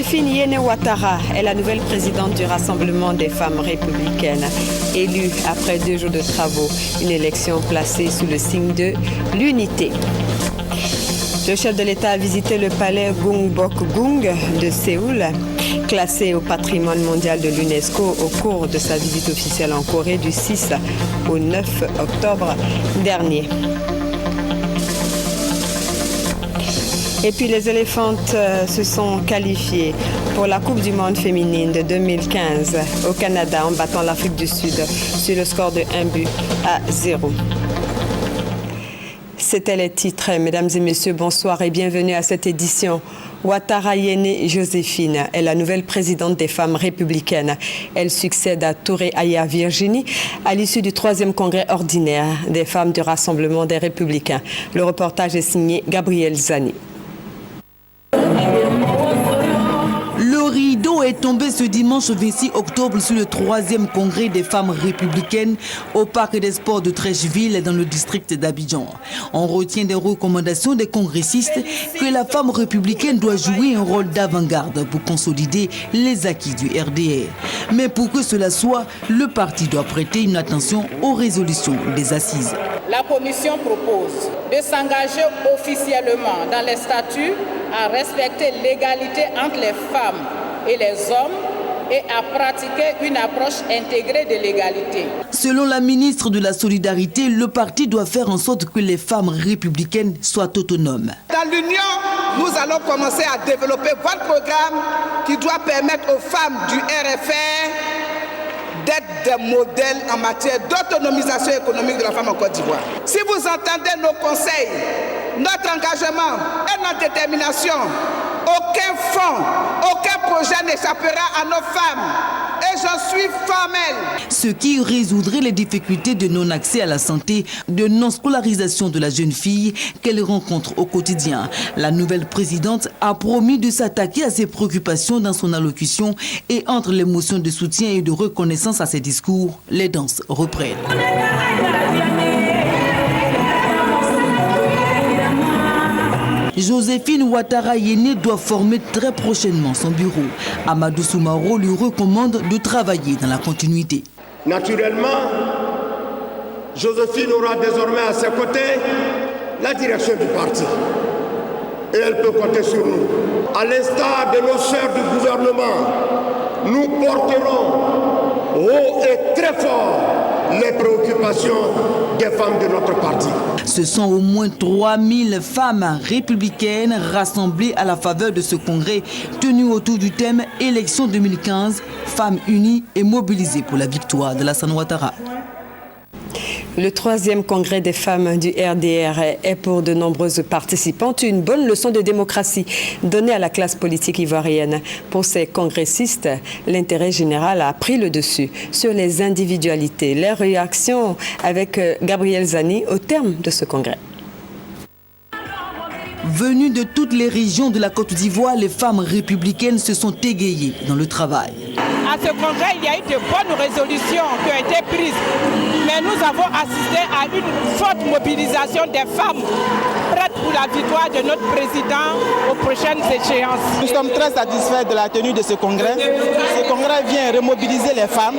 Joséphine Yéné Ouattara est la nouvelle présidente du Rassemblement des femmes républicaines. Élue après 2 jours de travaux, une élection placée sous le signe de l'unité. Le chef de l'État a visité le palais Gungbok-Gung de Séoul, classé au patrimoine mondial de l'UNESCO au cours de sa visite officielle en Corée du 6 au 9 octobre dernier. Et puis les éléphantes se sont qualifiées pour la Coupe du Monde féminine de 2015 au Canada en battant l'Afrique du Sud sur le score de 1-0. C'était les titres. Mesdames et messieurs, bonsoir et bienvenue à cette édition. Ouattara Yéné Joséphine est la nouvelle présidente des femmes républicaines. Elle succède à Touré Aya Virginie à l'issue du 3e congrès ordinaire des femmes du Rassemblement des Républicains. Le reportage est signé Gabriel Zani. Le rideau est tombé ce dimanche 26 octobre sur le 3e congrès des femmes républicaines au parc des sports de Trècheville dans le district d'Abidjan. On retient des recommandations des congressistes que la femme républicaine doit jouer un rôle d'avant-garde pour consolider les acquis du RDR. Mais pour que cela soit, le parti doit prêter une attention aux résolutions des assises. La commission propose de s'engager officiellement dans les statuts à respecter l'égalité entre les femmes et les hommes et à pratiquer une approche intégrée de l'égalité. Selon la ministre de la Solidarité, le parti doit faire en sorte que les femmes républicaines soient autonomes. Dans l'Union, nous allons commencer à développer votre programme qui doit permettre aux femmes du RFR d'être des modèles en matière d'autonomisation économique de la femme en Côte d'Ivoire. Si vous entendez nos conseils, notre engagement et notre détermination, aucun fonds, aucun projet n'échappera à nos femmes. Et j'en suis formelle. Ce qui résoudrait les difficultés de non-accès à la santé, de non-scolarisation de la jeune fille qu'elle rencontre au quotidien. La nouvelle présidente a promis de s'attaquer à ces préoccupations dans son allocution et entre les motions de soutien et de reconnaissance à ses discours, les danses reprennent. Joséphine Ouattara Yéné doit former très prochainement son bureau. Amadou Soumaro lui recommande de travailler dans la continuité. Naturellement, Joséphine aura désormais à ses côtés la direction du parti. Et elle peut compter sur nous. À l'instar de nos sœurs du gouvernement, nous porterons haut et très fort les préoccupations des femmes de notre parti. Ce sont au moins 3000 femmes républicaines rassemblées à la faveur de ce congrès tenu autour du thème Élection 2015, femmes unies et mobilisées pour la victoire de Lassane Ouattara. Le 3e congrès des femmes du RDR est pour de nombreuses participantes une bonne leçon de démocratie donnée à la classe politique ivoirienne. Pour ces congressistes, l'intérêt général a pris le dessus sur les individualités. Les réactions avec Gabriel Zani au terme de ce congrès. Venues de toutes les régions de la Côte d'Ivoire, les femmes républicaines se sont égayées dans le travail. À ce congrès, il y a eu de bonnes résolutions qui ont été prises. Mais nous avons assisté à une forte mobilisation des femmes prêtes pour la victoire de notre président aux prochaines échéances. Nous sommes très satisfaits de la tenue de ce congrès. Ce congrès vient remobiliser les femmes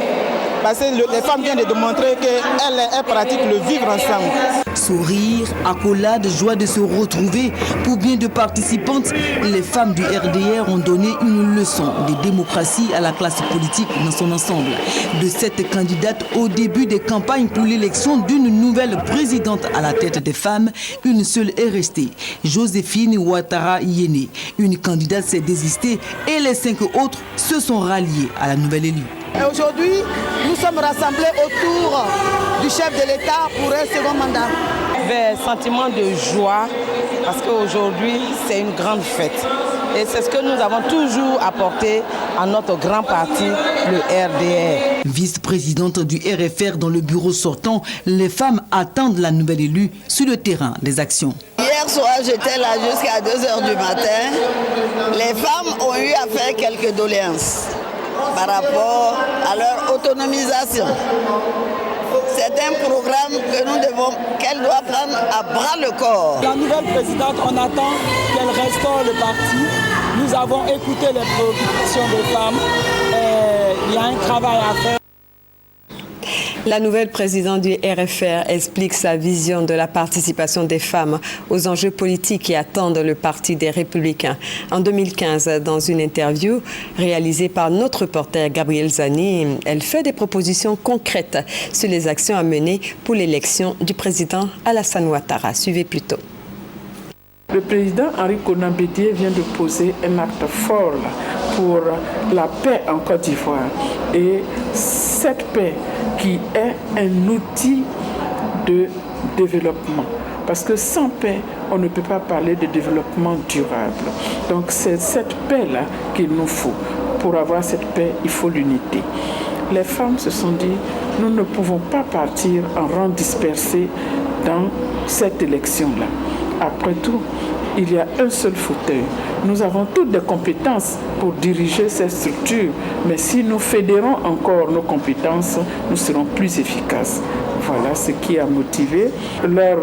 parce que les femmes viennent de démontrer qu'elles pratiquent le vivre ensemble. Sourire, accolade, joie de se retrouver. Pour bien de participantes, les femmes du RDR ont donné une leçon de démocratie à la classe politique dans son ensemble. De cette candidate au début des campagnes pour l'élection d'une nouvelle présidente à la tête des femmes, une seule est restée, Joséphine Ouattara Yéné. Une candidate s'est désistée et les 5 autres se sont ralliés à la nouvelle élue. Aujourd'hui, nous sommes rassemblés autour du chef de l'État pour un second mandat. Un sentiment de joie parce qu'aujourd'hui, c'est une grande fête. Et c'est ce que nous avons toujours apporté à notre grand parti, le RDR. Vice-présidente du RFR dans le bureau sortant, les femmes attendent la nouvelle élue sur le terrain des actions. Hier soir, j'étais là jusqu'à 2h du matin. Les femmes ont eu à faire quelques doléances par rapport à leur autonomisation. C'est un programme qu'elle doit prendre à bras le corps. La nouvelle présidente, on attend qu'elle restaure le parti. Nous avons écouté les préoccupations des femmes. Il y a un travail à faire. La nouvelle présidente du RFR explique sa vision de la participation des femmes aux enjeux politiques qui attendent le Parti des Républicains. En 2015, dans une interview réalisée par notre reporter Gabriel Zani, elle fait des propositions concrètes sur les actions à mener pour l'élection du président Alassane Ouattara. Suivez plutôt. Le président Henri Konan Bédié vient de poser un acte fort pour la paix en Côte d'Ivoire. Et cette paix qui est un outil de développement. Parce que sans paix, on ne peut pas parler de développement durable. Donc c'est cette paix-là qu'il nous faut. Pour avoir cette paix, il faut l'unité. Les femmes se sont dit, nous ne pouvons pas partir en rang dispersé dans cette élection-là. Après tout, il y a un seul fauteuil. Nous avons toutes des compétences pour diriger ces structures, mais si nous fédérons encore nos compétences, nous serons plus efficaces. Voilà ce qui a motivé leur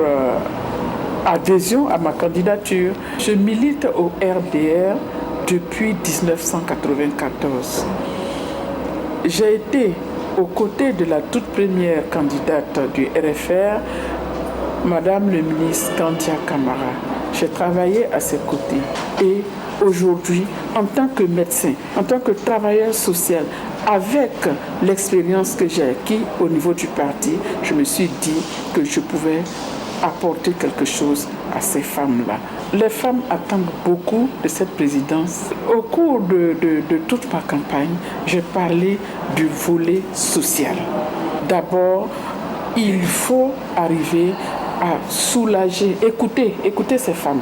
adhésion à ma candidature. Je milite au RDR depuis 1994. J'ai été aux côtés de la toute première candidate du RFR, Madame le ministre Kandia Camara. J'ai travaillé à ses côtés et aujourd'hui, en tant que médecin, en tant que travailleur social, avec l'expérience que j'ai acquise au niveau du parti, je me suis dit que je pouvais apporter quelque chose à ces femmes-là. Les femmes attendent beaucoup de cette présidence. Au cours de toute ma campagne, j'ai parlé du volet social. D'abord, il faut arriver à soulager, écouter ces femmes,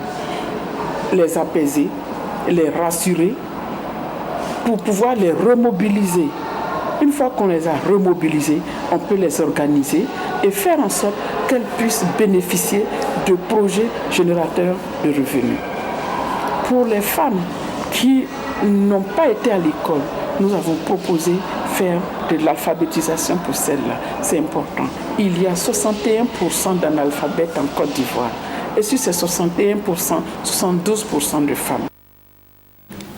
les apaiser, les rassurer pour pouvoir les remobiliser. Une fois qu'on les a remobilisées, on peut les organiser et faire en sorte qu'elles puissent bénéficier de projets générateurs de revenus. Pour les femmes qui n'ont pas été à l'école, nous avons proposé faire de l'alphabétisation pour celles-là. C'est important. Il y a 61% d'analphabètes en Côte d'Ivoire. Et sur ces 61%, 72% de femmes.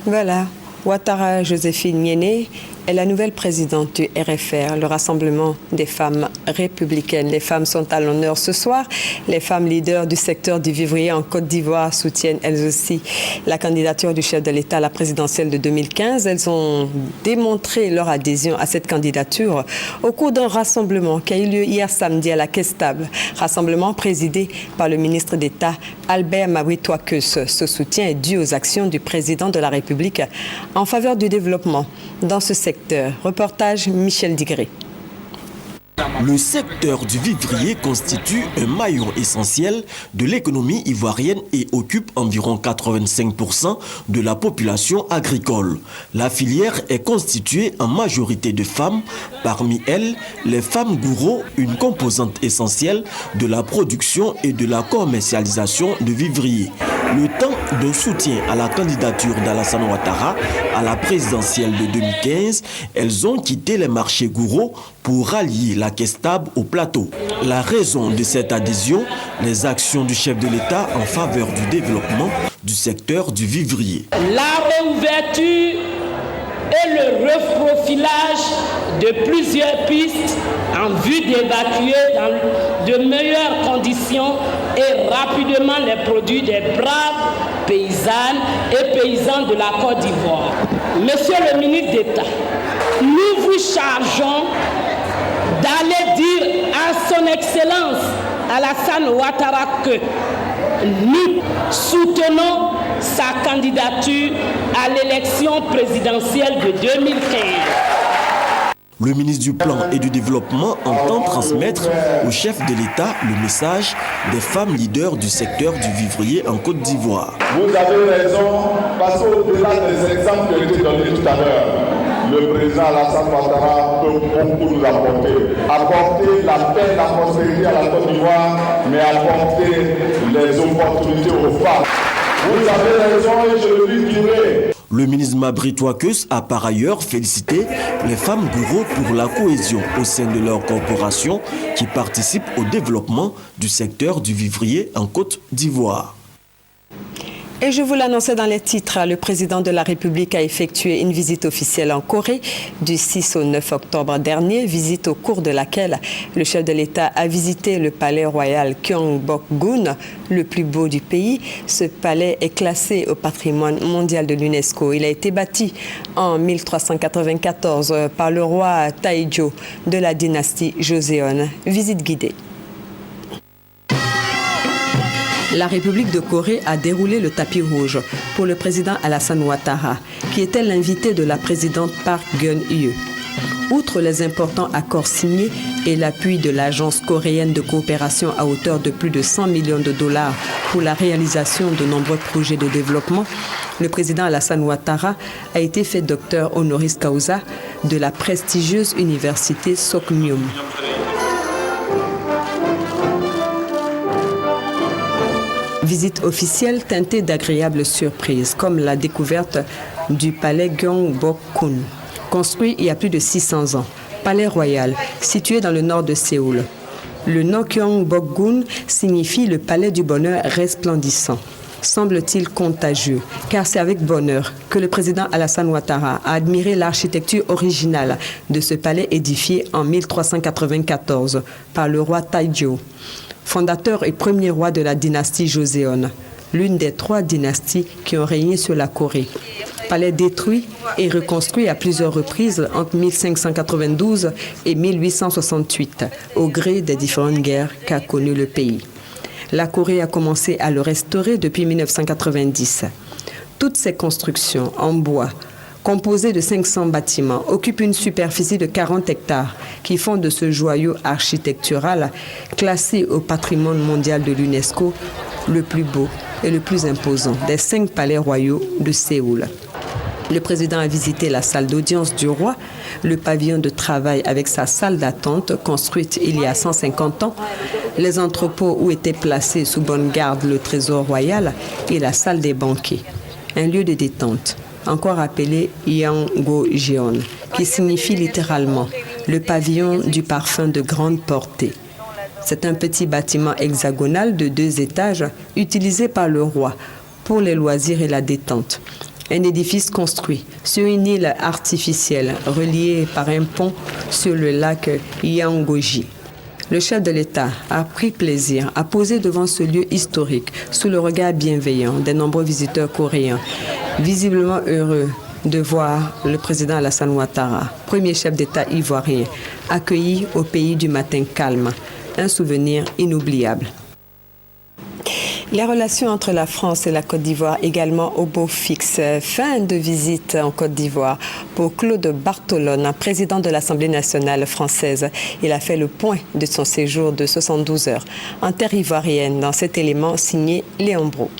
Voilà. Ouattara Joséphine Niéné est la nouvelle présidente du RFR, le Rassemblement des femmes républicaines. Les femmes sont à l'honneur ce soir. Les femmes leaders du secteur du vivrier en Côte d'Ivoire soutiennent elles aussi la candidature du chef de l'État à la présidentielle de 2015. Elles ont démontré leur adhésion à cette candidature au cours d'un rassemblement qui a eu lieu hier samedi à la Caisse Stable. Rassemblement présidé par le ministre d'État Albert Mabri-Touakeus. Ce soutien est dû aux actions du président de la République en faveur du développement dans ce secteur. Reportage Michel Digré. Le secteur du vivrier constitue un maillon essentiel de l'économie ivoirienne et occupe environ 85% de la population agricole. La filière est constituée en majorité de femmes, parmi elles les femmes gourous, une composante essentielle de la production et de la commercialisation de vivriers. Le temps d'un soutien à la candidature d'Alassane Ouattara à la présidentielle de 2015, elles ont quitté les marchés gourous pour rallier la Caisse Stable au plateau. La raison de cette adhésion, les actions du chef de l'État en faveur du développement du secteur du vivrier. La réouverture et le reprofilage de plusieurs pistes en vue d'évacuer dans de meilleures conditions et rapidement les produits des braves paysannes et paysans de la Côte d'Ivoire. Monsieur le ministre d'État, nous vous chargeons d'aller dire à son Excellence Alassane Ouattara que nous soutenons sa candidature à l'élection présidentielle de 2015. Le ministre du Plan et du Développement entend transmettre au chef de l'État le message des femmes leaders du secteur du vivrier en Côte d'Ivoire. Vous avez raison, parce qu'au-delà des exemples qui ont été donnés tout à l'heure, le président Alassane Ouattara peut beaucoup nous apporter. Apporter la paix, la prospérité à la Côte d'Ivoire, mais apporter les opportunités aux femmes. Vous avez raison et je le lui dirai. Le ministre Mabri-Touakeus a par ailleurs félicité les femmes gourous pour la cohésion au sein de leur corporation qui participent au développement du secteur du vivrier en Côte d'Ivoire. Et je vous l'annonçais dans les titres. titres, le président de la République a effectué une visite officielle en Corée du 6 au 9 octobre dernier, visite au cours de laquelle le chef de l'État a visité le palais royal Gyeongbokgung, le plus beau du pays. Ce palais est classé au patrimoine mondial de l'UNESCO. Il a été bâti en 1394 par le roi Taejo de la dynastie Joseon. Visite guidée. La République de Corée a déroulé le tapis rouge pour le président Alassane Ouattara, qui était l'invité de la présidente Park Geun-hye. Outre les importants accords signés et l'appui de l'Agence coréenne de coopération à hauteur de plus de 100 millions de dollars pour la réalisation de nombreux projets de développement, le président Alassane Ouattara a été fait docteur honoris causa de la prestigieuse université Soknyum. Visite officielle teintée d'agréables surprises, comme la découverte du palais Gyeongbokgung, construit il y a plus de 600 ans, palais royal, situé dans le nord de Séoul. Le nom Gyeongbokgung signifie le palais du bonheur resplendissant. Semble-t-il contagieux, car c'est avec bonheur que le président Alassane Ouattara a admiré l'architecture originale de ce palais édifié en 1394 par le roi Taejo, fondateur et premier roi de la dynastie Joseon, l'une des 3 dynasties qui ont régné sur la Corée. Palais détruit et reconstruit à plusieurs reprises entre 1592 et 1868, au gré des différentes guerres qu'a connues le pays. La Corée a commencé à le restaurer depuis 1990. Toutes ces constructions en bois, composées de 500 bâtiments, occupent une superficie de 40 hectares qui font de ce joyau architectural, classé au patrimoine mondial de l'UNESCO, le plus beau et le plus imposant des 5 palais royaux de Séoul. Le président a visité la salle d'audience du roi, le pavillon de travail avec sa salle d'attente construite il y a 150 ans, les entrepôts où était placé sous bonne garde le trésor royal et la salle des banquets, un lieu de détente, encore appelé Yangojeon, qui signifie littéralement le pavillon du parfum de grande portée. C'est un petit bâtiment hexagonal de 2 étages utilisé par le roi pour les loisirs et la détente. Un édifice construit sur une île artificielle reliée par un pont sur le lac Yangoji. Le chef de l'État a pris plaisir à poser devant ce lieu historique sous le regard bienveillant des nombreux visiteurs coréens, visiblement heureux de voir le président Alassane Ouattara, premier chef d'État ivoirien, accueilli au pays du matin calme. Un souvenir inoubliable. Les relations entre la France et la Côte d'Ivoire également au beau fixe. Fin de visite en Côte d'Ivoire pour Claude Bartolone, président de l'Assemblée nationale française. Il a fait le point de son séjour de 72 heures en terre ivoirienne. Dans cet élément signé Léon Brault.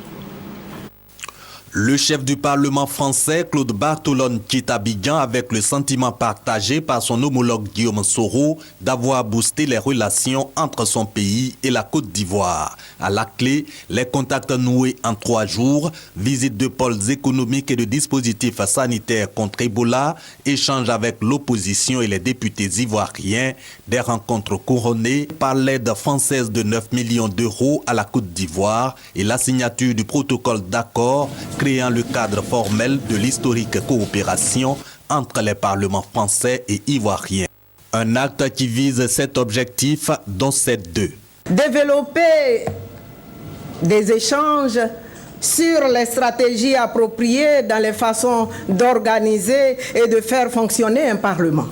Le chef du Parlement français, Claude Bartolone, quitte Abidjan avec le sentiment partagé par son homologue Guillaume Soro d'avoir boosté les relations entre son pays et la Côte d'Ivoire. À la clé, les contacts noués en 3 jours, visite de pôles économiques et de dispositifs sanitaires contre Ebola, échange avec l'opposition et les députés ivoiriens, des rencontres couronnées par l'aide française de 9 millions d'euros à la Côte d'Ivoire et la signature du protocole d'accord créant le cadre formel de l'historique coopération entre les parlements français et ivoiriens. Un acte qui vise cet objectif, dont c'est 2. Développer des échanges sur les stratégies appropriées dans les façons d'organiser et de faire fonctionner un parlement.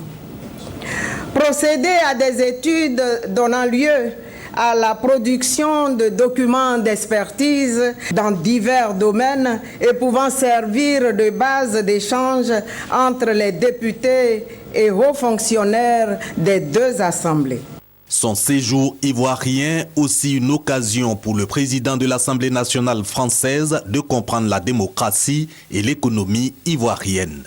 Procéder à des études donnant lieu à la production de documents d'expertise dans divers domaines et pouvant servir de base d'échange entre les députés et hauts fonctionnaires des 2 assemblées. Son séjour ivoirien, aussi une occasion pour le président de l'Assemblée nationale française de comprendre la démocratie et l'économie ivoirienne.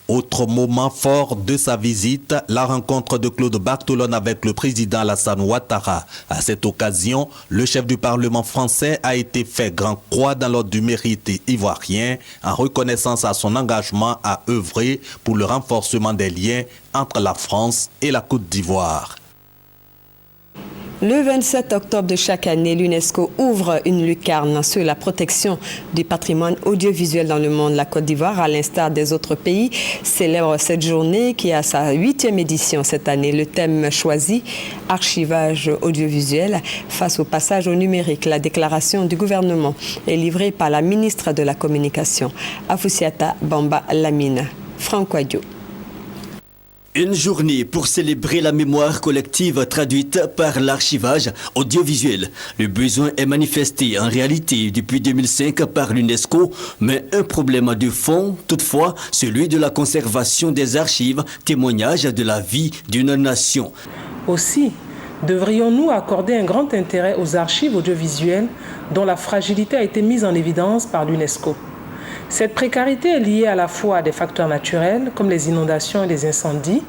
Autre moment fort de sa visite, la rencontre de Claude Bartolone avec le président Alassane Ouattara. À cette occasion, le chef du Parlement français a été fait grand croix dans l'ordre du mérite ivoirien en reconnaissance à son engagement à œuvrer pour le renforcement des liens entre la France et la Côte d'Ivoire. Le 27 octobre de chaque année, l'UNESCO ouvre une lucarne sur la protection du patrimoine audiovisuel dans le monde. La Côte d'Ivoire, à l'instar des autres pays, célèbre cette journée qui a sa 8e édition cette année. Le thème choisi, archivage audiovisuel face au passage au numérique. La déclaration du gouvernement est livrée par la ministre de la Communication, Afoussiata Bamba Lamine. Franck Wadjo. Une journée pour célébrer la mémoire collective traduite par l'archivage audiovisuel. Le besoin est manifesté en réalité depuis 2005 par l'UNESCO, mais un problème de fond, toutefois, celui de la conservation des archives, témoignage de la vie d'une nation. Aussi, devrions-nous accorder un grand intérêt aux archives audiovisuelles dont la fragilité a été mise en évidence par l'UNESCO. Cette précarité est liée à la fois à des facteurs naturels comme les inondations et les incendies,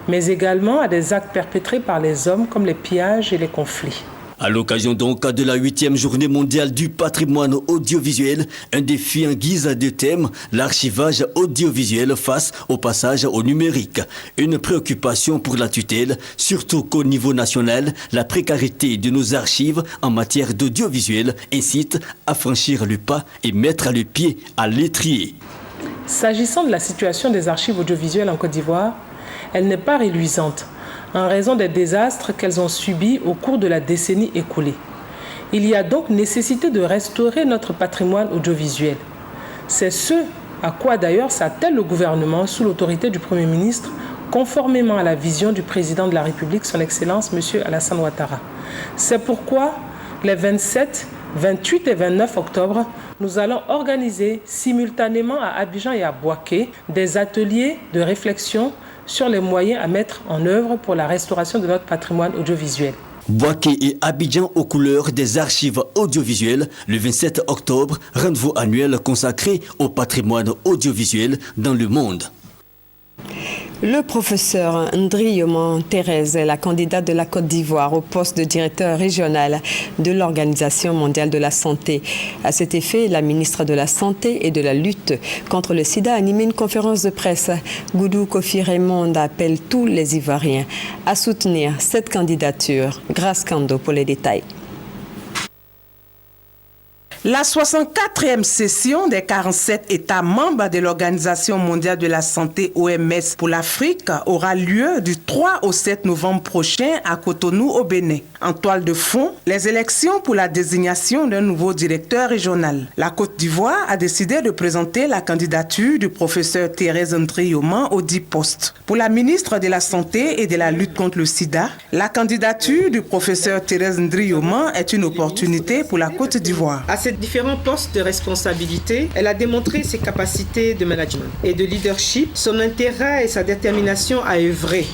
mais également à des actes perpétrés par les hommes comme les pillages et les conflits. À l'occasion donc de la 8e journée mondiale du patrimoine audiovisuel, un défi en guise de thème, l'archivage audiovisuel face au passage au numérique. Une préoccupation pour la tutelle, surtout qu'au niveau national, la précarité de nos archives en matière d'audiovisuel incite à franchir le pas et mettre le pied à l'étrier. S'agissant de la situation des archives audiovisuelles en Côte d'Ivoire, elle n'est pas réluisante, en raison des désastres qu'elles ont subis au cours de la décennie écoulée. Il y a donc nécessité de restaurer notre patrimoine audiovisuel. C'est ce à quoi d'ailleurs s'attelle le gouvernement sous l'autorité du Premier ministre, conformément à la vision du président de la République, son Excellence M. Alassane Ouattara. C'est pourquoi les 27, 28 et 29 octobre, nous allons organiser simultanément à Abidjan et à Bouaké des ateliers de réflexion sur les moyens à mettre en œuvre pour la restauration de notre patrimoine audiovisuel. Bouaké et Abidjan aux couleurs des archives audiovisuelles, le 27 octobre, rendez-vous annuel consacré au patrimoine audiovisuel dans le monde. Le professeur Ndriyoman Thérèse est la candidate de la Côte d'Ivoire au poste de directeur régional de l'Organisation mondiale de la santé. À cet effet, la ministre de la Santé et de la lutte contre le sida a animé une conférence de presse. Goudou Kofi Raymond appelle tous les Ivoiriens à soutenir cette candidature. Grâce Kando pour les détails. La 64e session des 47 États membres de l'Organisation mondiale de la santé OMS pour l'Afrique aura lieu du 3 au 7 novembre prochain à Cotonou au Bénin. En toile de fond, les élections pour la désignation d'un nouveau directeur régional. La Côte d'Ivoire a décidé de présenter la candidature du professeur Thérèse Ndriyoman au 10 postes. Pour la ministre de la Santé et de la lutte contre le sida, la candidature du professeur Thérèse Ndriyoman est une opportunité pour la Côte d'Ivoire. À ces différents postes de responsabilité, elle a démontré ses capacités de management et de leadership, son intérêt et sa détermination à œuvrer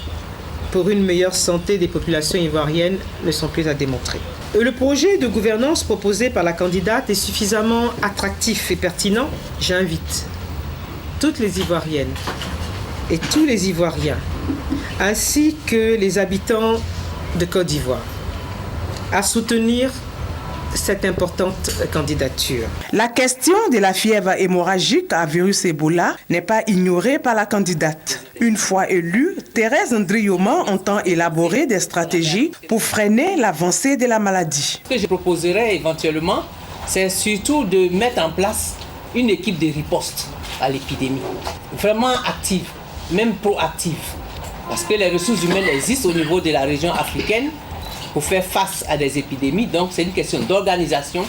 pour une meilleure santé des populations ivoiriennes ne sont plus à démontrer. Le projet de gouvernance proposé par la candidate est suffisamment attractif et pertinent. J'invite toutes les Ivoiriennes et tous les Ivoiriens, ainsi que les habitants de Côte d'Ivoire, à soutenir cette importante candidature. La question de la fièvre hémorragique à virus Ebola n'est pas ignorée par la candidate. Une fois élue, Thérèse Ndriyoman entend élaborer des stratégies pour freiner l'avancée de la maladie. Ce que je proposerais éventuellement, c'est surtout de mettre en place une équipe de riposte à l'épidémie, vraiment active, même proactive, parce que les ressources humaines existent au niveau de la région africaine pour faire face à des épidémies. Donc c'est une question d'organisation,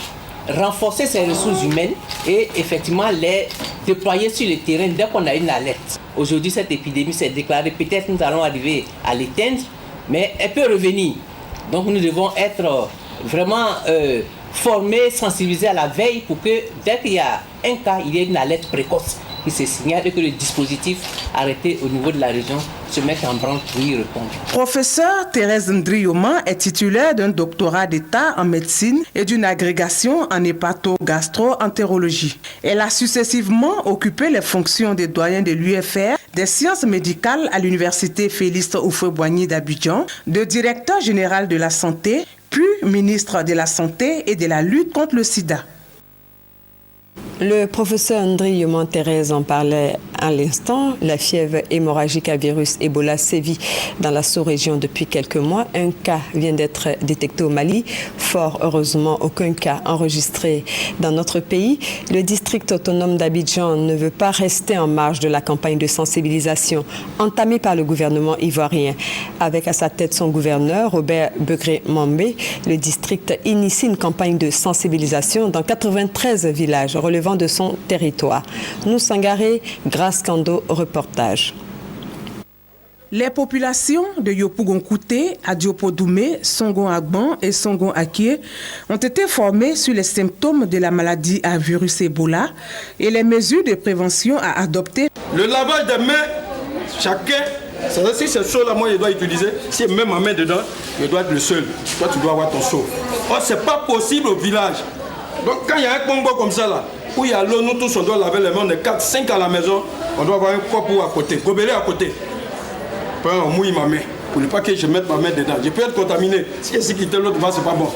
renforcer ces ressources humaines et effectivement les déployer sur le terrain dès qu'on a une alerte. Aujourd'hui cette épidémie s'est déclarée, peut-être nous allons arriver à l'éteindre, mais elle peut revenir. Donc nous devons être vraiment formés, sensibilisés à la veille pour que dès qu'il y a un cas, il y ait une alerte précoce qui se signale et que le dispositif arrêté au niveau de la région se mette en branle pour y répondre. Professeur Thérèse Ndriyoman est titulaire d'un doctorat d'État en médecine et d'une agrégation en hépato-gastro-entérologie. Elle a successivement occupé les fonctions de doyen de l'UFR des sciences médicales à l'université Félix Houphouët-Boigny d'Abidjan, de directeur général de la santé, puis ministre de la Santé et de la lutte contre le sida. Le professeur Ndriyoman Thérèse en parlait à l'instant, la fièvre hémorragique à virus Ebola sévit dans la sous-région depuis quelques mois. Un cas vient d'être détecté au Mali. Fort heureusement, aucun cas enregistré dans notre pays. Le district autonome d'Abidjan ne veut pas rester en marge de la campagne de sensibilisation entamée par le gouvernement ivoirien. Avec à sa tête son gouverneur, Robert Begré-Mambé, le district initie une campagne de sensibilisation dans 93 villages relevant de son territoire. Nous Sangaré, Grace Kando, reportage. Les populations de Yopougon-Kouté, Adiopo-Doumé, Songon-Agban et Songon-Akie ont été formées sur les symptômes de la maladie à virus Ebola et les mesures de prévention à adopter. Le lavage des mains, chacun, si c'est chaud là, moi je dois utiliser, si je mets ma main dedans, je dois être le seul. Toi tu dois avoir ton seau. Or c'est pas possible au village. Donc quand il y a un combo comme ça là, où il y a l'eau, nous tous on doit laver les mains, on est 4, 5 à la maison, on doit avoir un copeau à côté, gobelet à côté. On mouille ma main, pour ne pas que je mette ma main dedans. Je peux être contaminé. Si je quitte l'autre, c'est pas bon.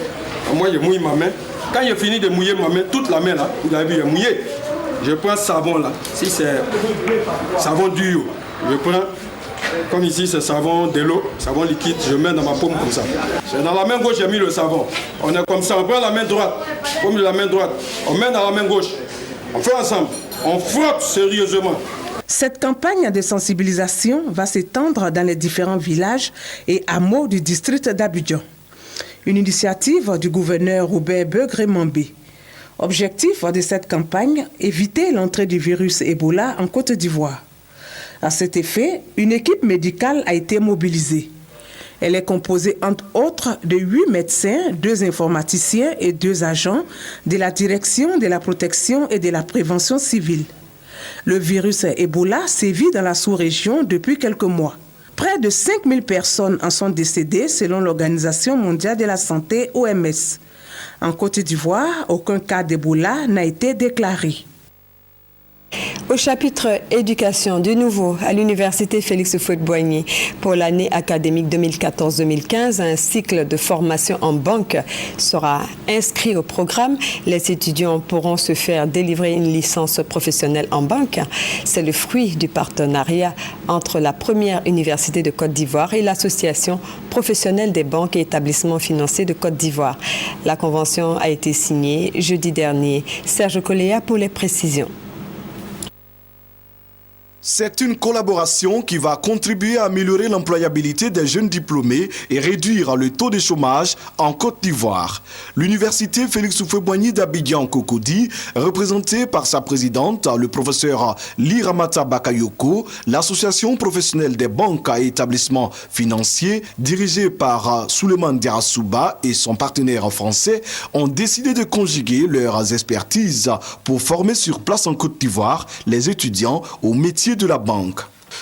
Moi, je mouille ma main. Quand j'ai fini de mouiller ma main, toute la main là, vous avez vu, elle est mouillée. Je prends savon là. Si c'est savon dur, je prends, comme ici, c'est savon de l'eau, savon liquide, je mets dans ma paume comme ça. C'est dans la main gauche, j'ai mis le savon. On est comme ça, on prend la main droite, comme la main droite, on met dans la main gauche. On fait ensemble, on frotte sérieusement. Cette campagne de sensibilisation va s'étendre dans les différents villages et hameaux du district d'Abidjan. Une initiative du gouverneur Robert Begré-Mambé. Objectif de cette campagne, éviter l'entrée du virus Ebola en Côte d'Ivoire. À cet effet, une équipe médicale a été mobilisée. Elle est composée entre autres de 8 médecins, 2 informaticiens et 2 agents de la direction de la protection et de la prévention civile. Le virus Ebola sévit dans la sous-région depuis quelques mois. Près de 5000 personnes en sont décédées selon l'Organisation mondiale de la santé, OMS. En Côte d'Ivoire, aucun cas d'Ebola n'a été déclaré. Au chapitre éducation, de nouveau à l'université Félix Houphouët-Boigny pour l'année académique 2014-2015, un cycle de formation en banque sera inscrit au programme. Les étudiants pourront se faire délivrer une licence professionnelle en banque. C'est le fruit du partenariat entre la première université de Côte d'Ivoire et l'association professionnelle des banques et établissements financiers de Côte d'Ivoire. La convention a été signée jeudi dernier. Serge Coléa pour les précisions. C'est une collaboration qui va contribuer à améliorer l'employabilité des jeunes diplômés et réduire le taux de chômage en Côte d'Ivoire. L'université Félix Houphouët-Boigny d'Abidjan-Cocody, représentée par sa présidente, le professeur Liramata Bakayoko, l'association professionnelle des banques et établissements financiers, dirigée par Souleymane Diarasouba et son partenaire français, ont décidé de conjuguer leurs expertises pour former sur place en Côte d'Ivoire les étudiants au métier de la banque.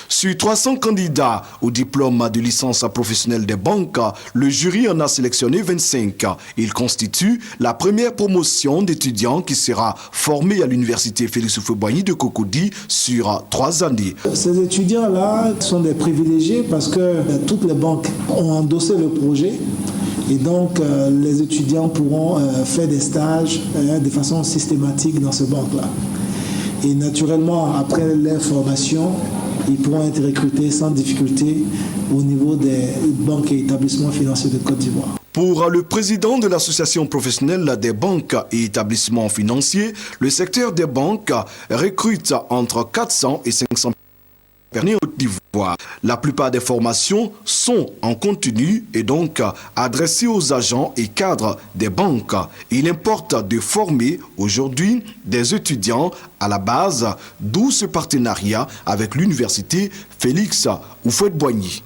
Sur 300 candidats au diplôme de licence professionnelle des banques, le jury en a sélectionné 25. Il constitue la première promotion d'étudiants qui sera formée à l'université Félix Houphouët-Boigny de Cocody sur 3 années. Ces étudiants-là sont des privilégiés parce que toutes les banques ont endossé le projet. Et donc, les étudiants pourront faire des stages de façon systématique dans ces banques-là. Et naturellement, après leur formation, ils pourront être recrutés sans difficulté au niveau des banques et établissements financiers de Côte d'Ivoire. Pour le président de l'association professionnelle des banques et établissements financiers, le secteur des banques recrute entre 400 et 500 personnes en Côte d'Ivoire. La plupart des formations sont en continu et donc adressées aux agents et cadres des banques. Il importe de former aujourd'hui des étudiants à la base, d'où ce partenariat avec l'université Félix Houphouët-Boigny.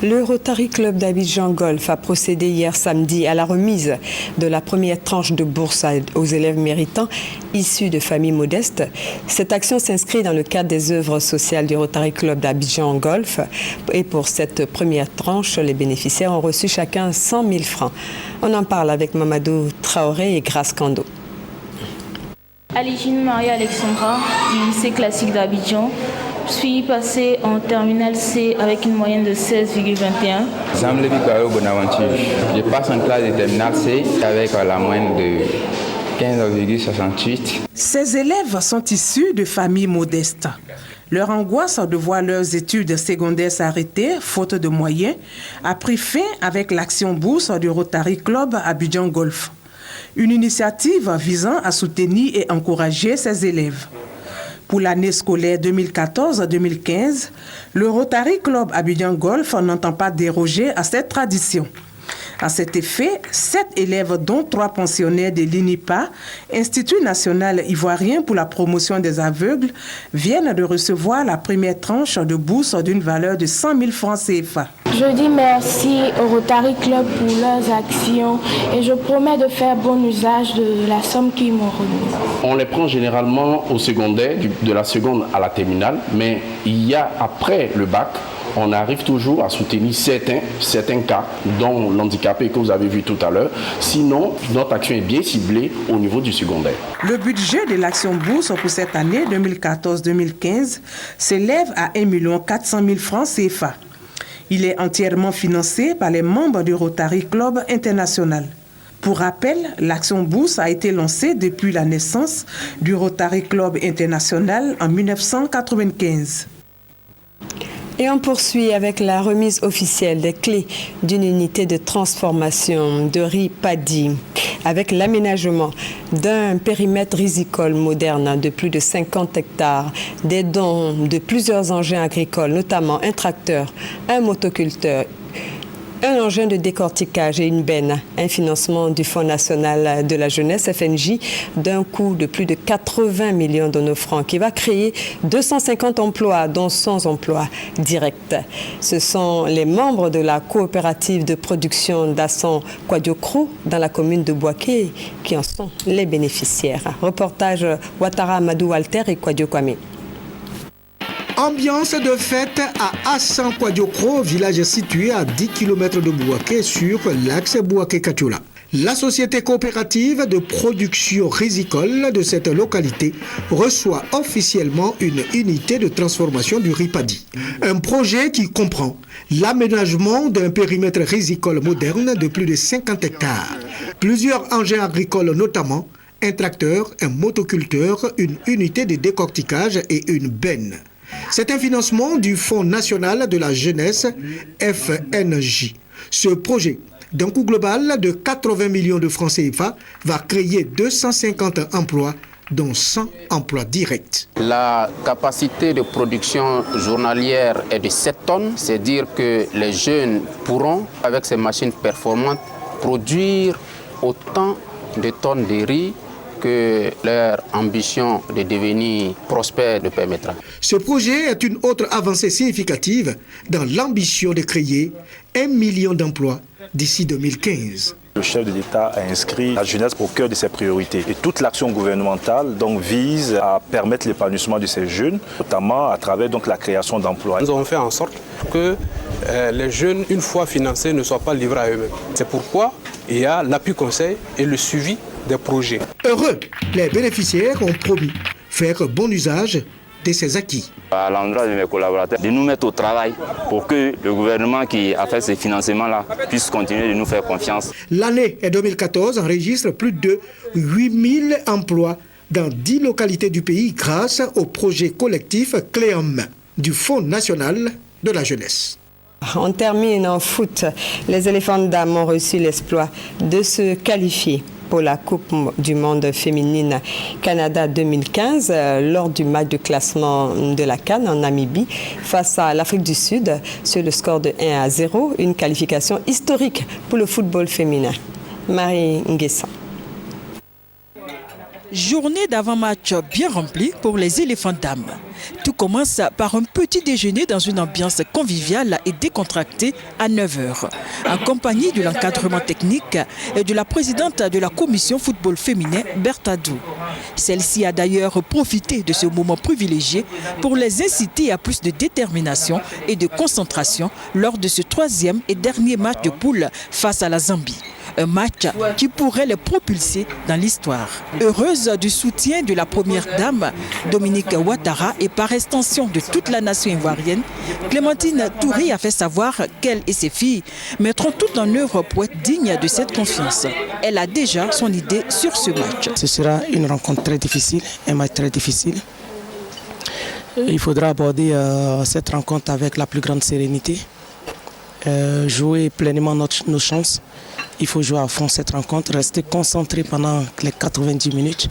Le Rotary Club d'Abidjan Golf a procédé hier samedi à la remise de la première tranche de bourse aux élèves méritants issus de familles modestes. Cette action s'inscrit dans le cadre des œuvres sociales du Rotary Club d'Abidjan Golf. Et pour cette première tranche, les bénéficiaires ont reçu chacun 100 000 francs. On en parle avec Mamadou Traoré et Grace Kando. Aligine Marie-Alexandra, du lycée classique d'Abidjan. Je suis passée en terminale C avec une moyenne de 16,21. Jean-Lévi Bonaventure. Je passe en classe de terminale C avec la moyenne de 15,68. Ces élèves sont issus de familles modestes. Leur angoisse de voir leurs études secondaires s'arrêter, faute de moyens, a pris fin avec l'action bourse du Rotary Club Abidjan Golf. Une initiative visant à soutenir et encourager ces élèves. Pour l'année scolaire 2014-2015, le Rotary Club Abidjan Golf n'entend pas déroger à cette tradition. À cet effet, 7 élèves, dont 3 pensionnaires de l'INIPA, Institut national ivoirien pour la promotion des aveugles, viennent de recevoir la première tranche de bourse d'une valeur de 100 000 francs CFA. Je dis merci au Rotary Club pour leurs actions et je promets de faire bon usage de la somme qu'ils m'ont remise. On les prend généralement au secondaire, de la seconde à la terminale, mais il y a après le bac, on arrive toujours à soutenir certains cas, dont l'handicapé que vous avez vu tout à l'heure. Sinon, notre action est bien ciblée au niveau du secondaire. Le budget de l'action bourse pour cette année 2014-2015 s'élève à 1 400 000 francs CFA. Il est entièrement financé par les membres du Rotary Club International. Pour rappel, l'action bourse a été lancée depuis la naissance du Rotary Club International en 1995. Et on poursuit avec la remise officielle des clés d'une unité de transformation de riz paddy avec l'aménagement d'un périmètre risicole moderne de plus de 50 hectares, des dons de plusieurs engins agricoles, notamment un tracteur, un motoculteur, un engin de décortiquage et une benne, un financement du Fonds national de la jeunesse, FNJ, d'un coût de plus de 80 millions de nos francs, qui va créer 250 emplois, dont 100 emplois directs. Ce sont les membres de la coopérative de production d'Assan Kwadiokro dans la commune de Bouaké qui en sont les bénéficiaires. Reportage Ouattara Amadou Walter et Kwadiokrame. Ambiance de fête à Assan Kwadiokro, village situé à 10 km de Bouaké sur l'axe Bouaké-Katiola. La société coopérative de production risicole de cette localité reçoit officiellement une unité de transformation du riz paddy. Un projet qui comprend l'aménagement d'un périmètre risicole moderne de plus de 50 hectares, plusieurs engins agricoles notamment, un tracteur, un motoculteur, une unité de décortiquage et une benne. C'est un financement du Fonds national de la jeunesse, FNJ. Ce projet, d'un coût global de 80 millions de francs CFA, va créer 250 emplois, dont 100 emplois directs. La capacité de production journalière est de 7 tonnes, c'est-à-dire que les jeunes pourront, avec ces machines performantes, produire autant de tonnes de riz que leur ambition de devenir prospère le permettra. Ce projet est une autre avancée significative dans l'ambition de créer 1 million d'emplois d'ici 2015. Le chef de l'État a inscrit la jeunesse au cœur de ses priorités. Et toute l'action gouvernementale donc, vise à permettre l'épanouissement de ces jeunes, notamment à travers donc, la création d'emplois. Nous avons fait en sorte que les jeunes, une fois financés, ne soient pas livrés à eux-mêmes. C'est pourquoi il y a l'appui conseil et le suivi des projets. Heureux, les bénéficiaires ont promis faire bon usage de ces acquis. À l'endroit de mes collaborateurs, de nous mettre au travail pour que le gouvernement qui a fait ces financements-là puisse continuer de nous faire confiance. L'année 2014 enregistre plus de 8000 emplois dans 10 localités du pays grâce au projet collectif Clé en main du Fonds national de la jeunesse. On termine en foot. Les éléphants dames ont reçu l'exploit de se qualifier pour la Coupe du monde féminine Canada 2015 lors du match de classement de la CAN en Namibie face à l'Afrique du Sud sur le score de 1-0, une qualification historique pour le football féminin. Marie Nguessan. Journée d'avant-match bien remplie pour les éléphants dames. Tout commence par un petit déjeuner dans une ambiance conviviale et décontractée à 9h, en compagnie de l'encadrement technique et de la présidente de la commission football féminin, Bertadou. Celle-ci a d'ailleurs profité de ce moment privilégié pour les inciter à plus de détermination et de concentration lors de ce troisième et dernier match de poule face à la Zambie. Un match qui pourrait les propulser dans l'histoire. Heureuse du soutien de la première dame, Dominique Ouattara, et par extension de toute la nation ivoirienne, Clémentine Touré a fait savoir qu'elle et ses filles mettront tout en œuvre pour être dignes de cette confiance. Elle a déjà son idée sur ce match. Ce sera une rencontre très difficile, un match très difficile. Il faudra aborder cette rencontre avec la plus grande sérénité, jouer pleinement nos chances. Il faut jouer à fond cette rencontre, rester concentré pendant les 90 minutes.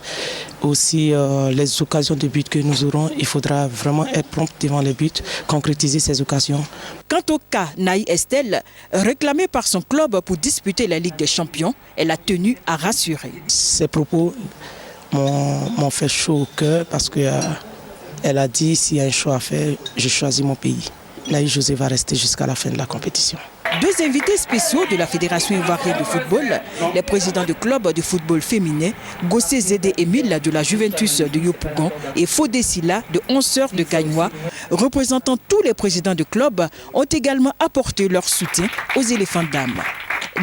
Aussi, les occasions de but que nous aurons, il faudra vraiment être prompt devant les buts, concrétiser ces occasions. Quant au cas Naï Estelle, réclamée par son club pour disputer la Ligue des Champions, elle a tenu à rassurer. Ces propos m'ont fait chaud au cœur parce qu'elle a dit s'il y a un choix à faire, je choisis mon pays. Naï José va rester jusqu'à la fin de la compétition. Deux invités spéciaux de la Fédération ivoirienne de football, les présidents de club de football féminin, Gossé Zédé Émile de la Juventus de Yopougon et Fodé Silla de 11 heures de Gagnois, représentant tous les présidents de club, ont également apporté leur soutien aux éléphants dames.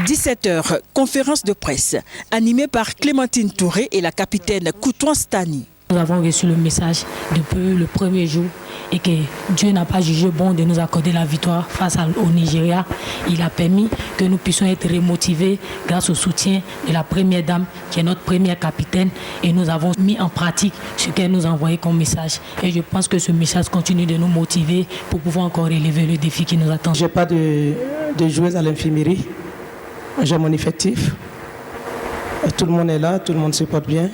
17h, conférence de presse, animée par Clémentine Touré et la capitaine Koutouan Stani. Nous avons reçu le message depuis le premier jour et que Dieu n'a pas jugé bon de nous accorder la victoire face au Nigeria. Il a permis que nous puissions être remotivés grâce au soutien de la première dame qui est notre première capitaine et nous avons mis en pratique ce qu'elle nous a envoyé comme message. Et je pense que ce message continue de nous motiver pour pouvoir encore relever le défi qui nous attend. Je n'ai pas de joueuse à l'infirmerie. J'ai mon effectif. Tout le monde est là, tout le monde se porte bien.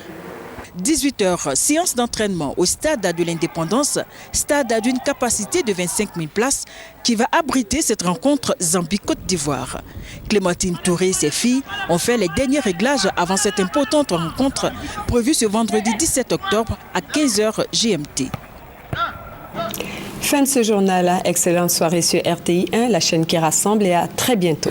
18h, séance d'entraînement au stade de l'Indépendance, stade d'une capacité de 25 000 places qui va abriter cette rencontre Zambie-Côte d'Ivoire. Clémentine Touré et ses filles ont fait les derniers réglages avant cette importante rencontre prévue ce vendredi 17 octobre à 15h GMT. Fin de ce journal. Excellente soirée sur RTI 1, la chaîne qui rassemble, et à très bientôt.